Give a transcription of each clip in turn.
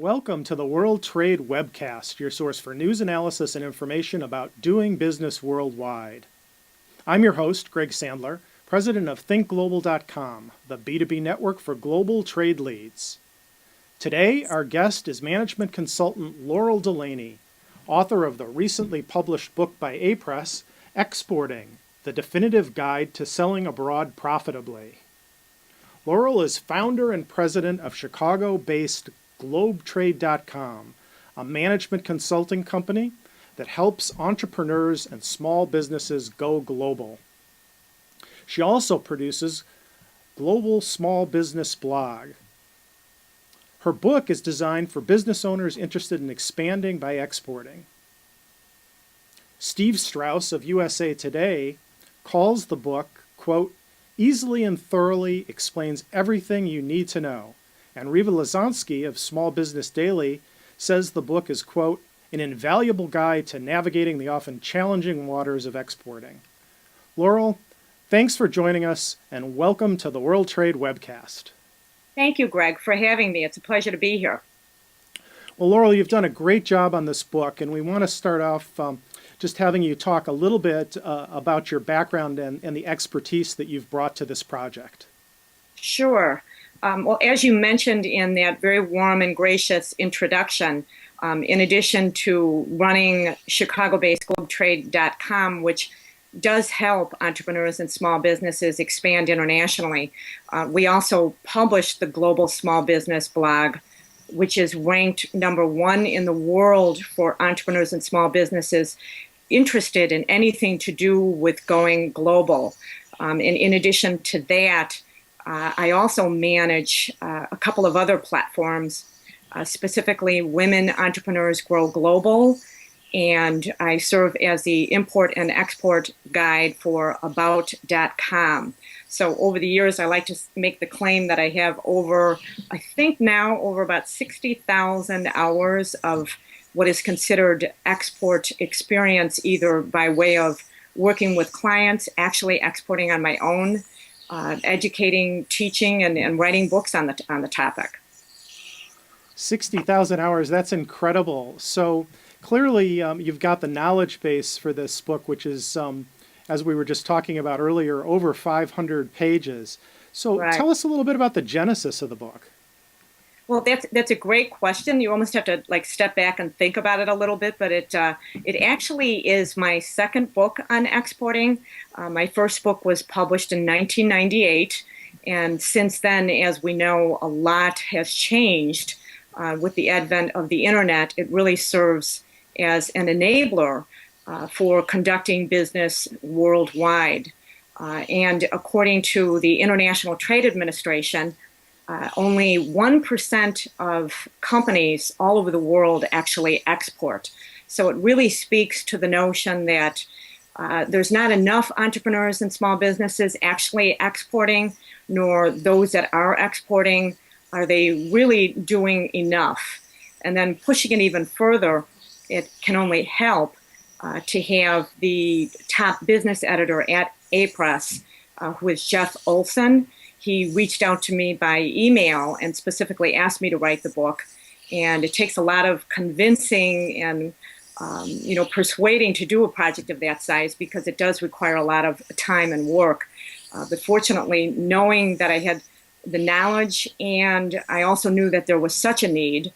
Welcome to the World Trade Webcast, your source for news analysis and information about doing business worldwide. I'm your host, Greg Sandler, president of ThinkGlobal.com, the B2B network for global trade leads. Today, our guest is management consultant Laurel Delaney, author of the recently published book by A-Press, Exporting, the Definitive Guide to Selling Abroad Profitably. Laurel is founder and president of Chicago-based GlobeTrade.com, a management consulting company that helps entrepreneurs and small businesses go global. She also produces Global Small Business Blog. Her book is designed for business owners interested in expanding by exporting. Steve Strauss of USA Today calls the book, quote, easily and thoroughly explains everything you need to know. And Riva Lazansky of Small Business Daily says the book is, quote, an invaluable guide to navigating the often challenging waters of exporting. Laurel, thanks for joining us and welcome to the World Trade Webcast. Thank you, Greg, for having me. It's a pleasure to be here. Well, Laurel, you've done a great job on this book, and we want to start off just having you talk a little bit about your background and the expertise that you've brought to this project. Sure. Well, as you mentioned in that very warm and gracious introduction, in addition to running Chicago-based GlobeTrade.com, which does help entrepreneurs and small businesses expand internationally, we also published the Global Small Business Blog, which is ranked #1 in the world for entrepreneurs and small businesses interested in anything to do with going global. And in addition to that, I also manage a couple of other platforms, specifically Women Entrepreneurs Grow Global, and I serve as the import and export guide for About.com. So over the years, I like to make the claim that I have over about 60,000 hours of what is considered export experience, either by way of working with clients, actually exporting on my own, educating, teaching, and writing books on the topic. 60,000 hours, that's incredible. So clearly you've got the knowledge base for this book, which is, as we were just talking about earlier, over 500 pages. So Right. Tell us a little bit about the genesis of the book. Well, that's a great question. You almost have to step back and think about it a little bit, but it actually is my second book on exporting. My first book was published in 1998, and since then, as we know, a lot has changed with the advent of the internet. It really serves as an enabler for conducting business worldwide. And according to the International Trade Administration, only 1% of companies all over the world actually export. So it really speaks to the notion that there's not enough entrepreneurs and small businesses actually exporting, nor those that are exporting, are they really doing enough? And then pushing it even further, it can only help to have the top business editor at A-Press, who is Jeff Olson. He reached out to me by email and specifically asked me to write the book. And it takes a lot of convincing and persuading to do a project of that size, because it does require a lot of time and work. But fortunately, knowing that I had the knowledge, and I also knew that there was such a need,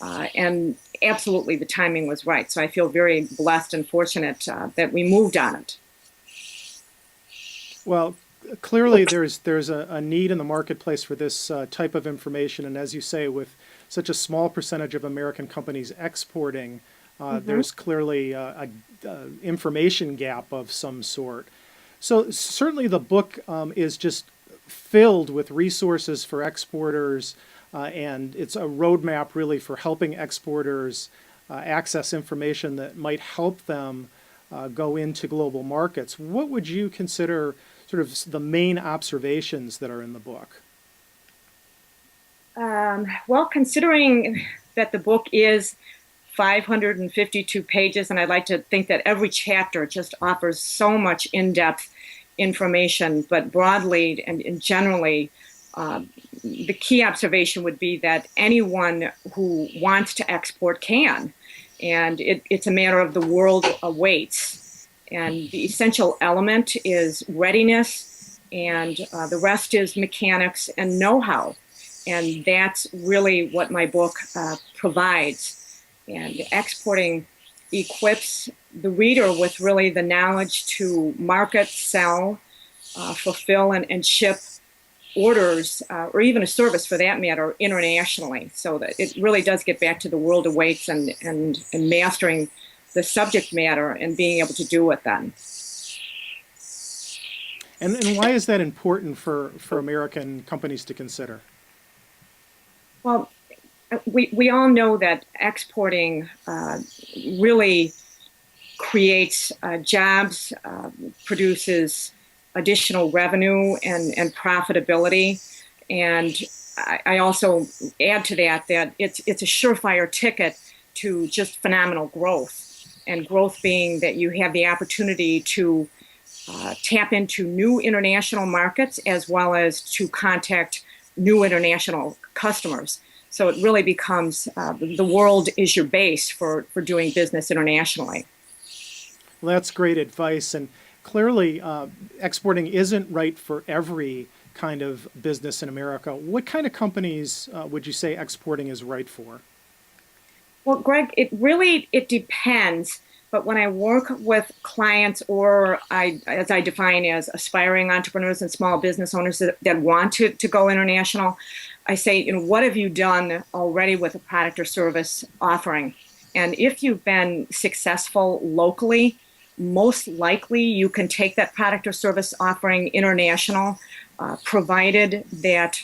and absolutely the timing was right. So I feel very blessed and fortunate that we moved on it. Well, clearly there's a need in the marketplace for this type of information, and as you say, with such a small percentage of American companies exporting, there's clearly a information gap of some sort. So certainly the book is just filled with resources for exporters, and it's a roadmap really for helping exporters access information that might help them go into global markets. What would you consider sort of the main observations that are in the book? Well, considering that the book is 552 pages, and I'd like to think that every chapter just offers so much in-depth information, but broadly and generally, the key observation would be that anyone who wants to export can, and it's a matter of the world awaits. And the essential element is readiness, and the rest is mechanics and know-how. And that's really what my book provides. And exporting equips the reader with really the knowledge to market, sell, fulfill, and ship orders, or even a service for that matter, internationally. So that it really does get back to the world awaits and mastering the subject matter and being able to do it then. And why is that important for American companies to consider? Well, we all know that exporting really creates jobs, produces additional revenue and profitability. And I also add to that it's a surefire ticket to just phenomenal growth. And growth being that you have the opportunity to tap into new international markets as well as to contact new international customers. So it really becomes the world is your base for doing business internationally. Well, that's great advice. And clearly, exporting isn't right for every kind of business in America. What kind of companies would you say exporting is right for? Well, Greg, it depends. But when I work with clients, or as I define as aspiring entrepreneurs and small business owners that want to go international, I say, what have you done already with a product or service offering? And if you've been successful locally, most likely you can take that product or service offering international, provided that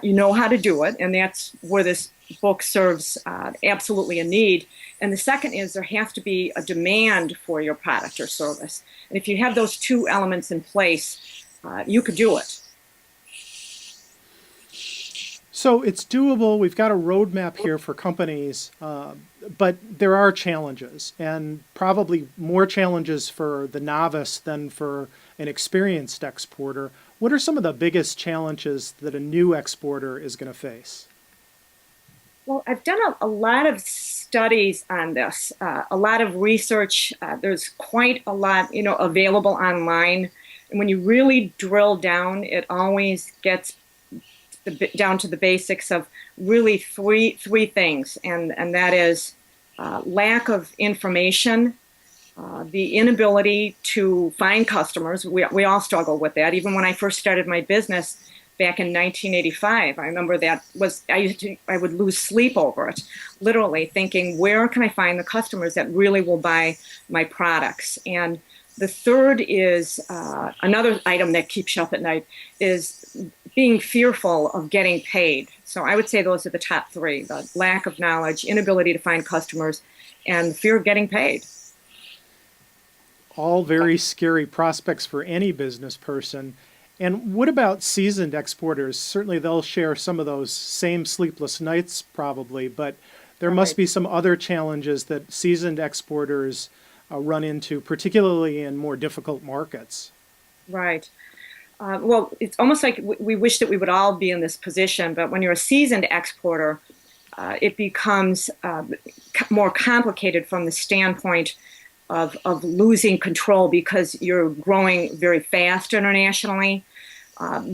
you know how to do it. And that's where this book serves absolutely a need. And the second is there has to be a demand for your product or service. And if you have those two elements in place, you could do it. So it's doable. We've got a roadmap here for companies, but there are challenges, and probably more challenges for the novice than for an experienced exporter. What are some of the biggest challenges that a new exporter is going to face? Well, I've done a lot of studies on this, a lot of research. There's quite a lot, available online. And when you really drill down, it always gets down to the basics of really three things, and that is lack of information, the inability to find customers. We all struggle with that. Even when I first started my business back in 1985, I remember I would lose sleep over it, literally thinking, where can I find the customers that really will buy my products? And the third is another item that keeps you up at night is being fearful of getting paid. So I would say those are the top three: the lack of knowledge, inability to find customers, and fear of getting paid. All very scary prospects for any business person. And what about seasoned exporters? Certainly they'll share some of those same sleepless nights probably, but there must be some other challenges that seasoned exporters run into, particularly in more difficult markets. Right. Well, it's almost like we wish that we would all be in this position, but when you're a seasoned exporter, it becomes more complicated from the standpoint of losing control because you're growing very fast internationally.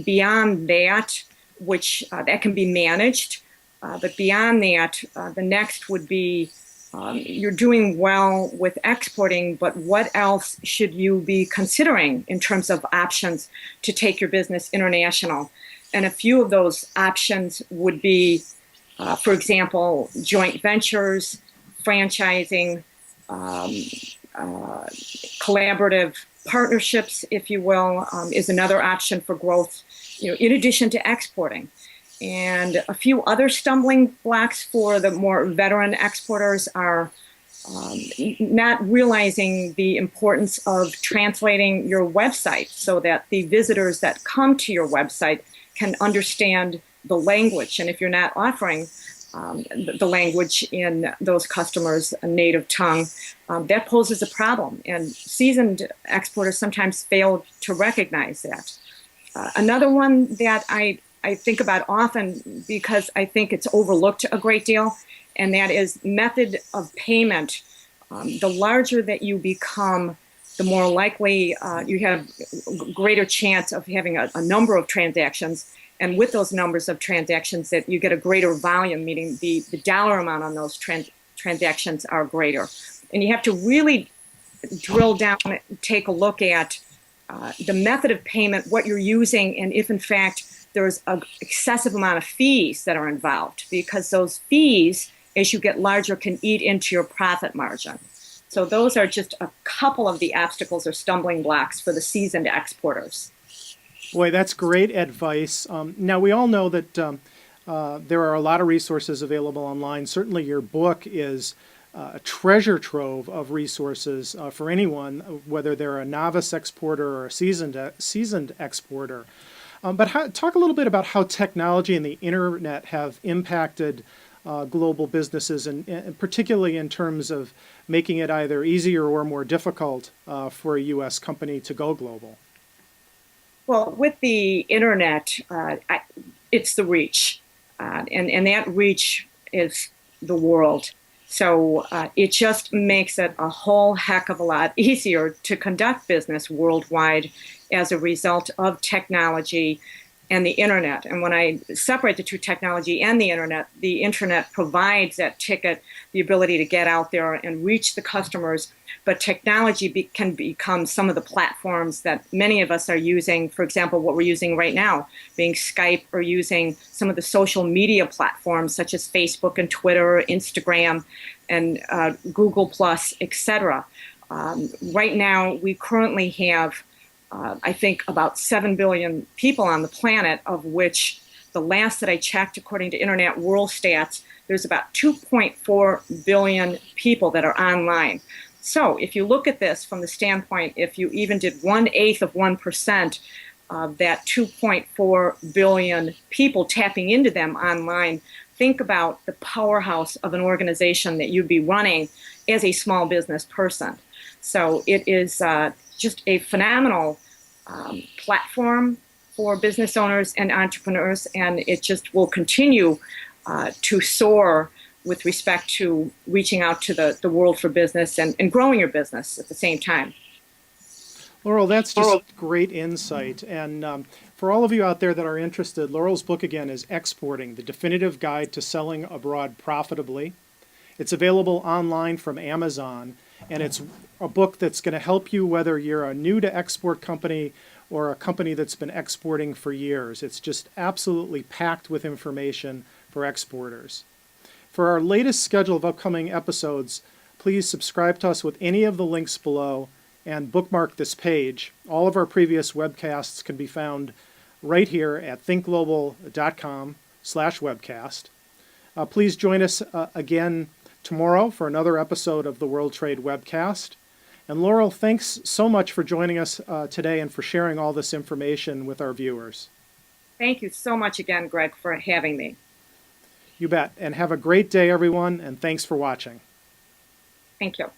Beyond that, which that can be managed, but beyond that, the next would be you're doing well with exporting, but what else should you be considering in terms of options to take your business international? And a few of those options would be, for example, joint ventures, franchising, collaborative partnerships, if you will, is another option for growth, in addition to exporting. And a few other stumbling blocks for the more veteran exporters are not realizing the importance of translating your website so that the visitors that come to your website can understand the language. And if you're not offering the language in those customers' native tongue, that poses a problem. And seasoned exporters sometimes fail to recognize that. Another one that I I think about often because I think it's overlooked a great deal, and that is method of payment. The larger that you become, the more likely you have greater chance of having a number of transactions. And with those numbers of transactions, that you get a greater volume, meaning the dollar amount on those transactions are greater. And you have to really drill down, take a look at the method of payment, what you're using, and if in fact there's an excessive amount of fees that are involved, because those fees, as you get larger, can eat into your profit margin. So those are just a couple of the obstacles or stumbling blocks for the seasoned exporters. Boy, that's great advice. Now, we all know that there are a lot of resources available online. Certainly your book is a treasure trove of resources for anyone, whether they're a novice exporter or a seasoned exporter. But talk a little bit about how technology and the internet have impacted global businesses, and particularly in terms of making it either easier or more difficult for a U.S. company to go global. Well, with the internet, it's the reach, and that reach is the world. So it just makes it a whole heck of a lot easier to conduct business worldwide as a result of technology and the internet. And when I separate the two, technology and the internet provides that ticket, the ability to get out there and reach the customers. But technology can become some of the platforms that many of us are using. For example, what we're using right now, being Skype, or using some of the social media platforms such as Facebook and Twitter, Instagram, and Google Plus, etc. Right now, we currently have I think about 7 billion people on the planet, of which the last that I checked, according to Internet World Stats, there's about 2.4 billion people that are online. So if you look at this from the standpoint, if you even did 1/8 of 1% of that 2.4 billion people tapping into them online, think about the powerhouse of an organization that you'd be running as a small business person. So it is just a phenomenal platform for business owners and entrepreneurs, and it just will continue to soar with respect to reaching out to the world for business and growing your business at the same time. Laurel, that's just great insight. And for all of you out there that are interested, Laurel's book again is Exporting, the Definitive Guide to Selling Abroad Profitably. It's available online from Amazon, and it's a book that's going to help you whether you're a new to export company or a company that's been exporting for years. It's just absolutely packed with information for exporters. For our latest schedule of upcoming episodes, please subscribe to us with any of the links below and bookmark this page. All of our previous webcasts can be found right here at thinkglobal.com/webcast. Please join us again tomorrow for another episode of the World Trade Webcast. And Laurel, thanks so much for joining us today and for sharing all this information with our viewers. Thank you so much again, Greg, for having me. You bet. And have a great day, everyone, and thanks for watching. Thank you.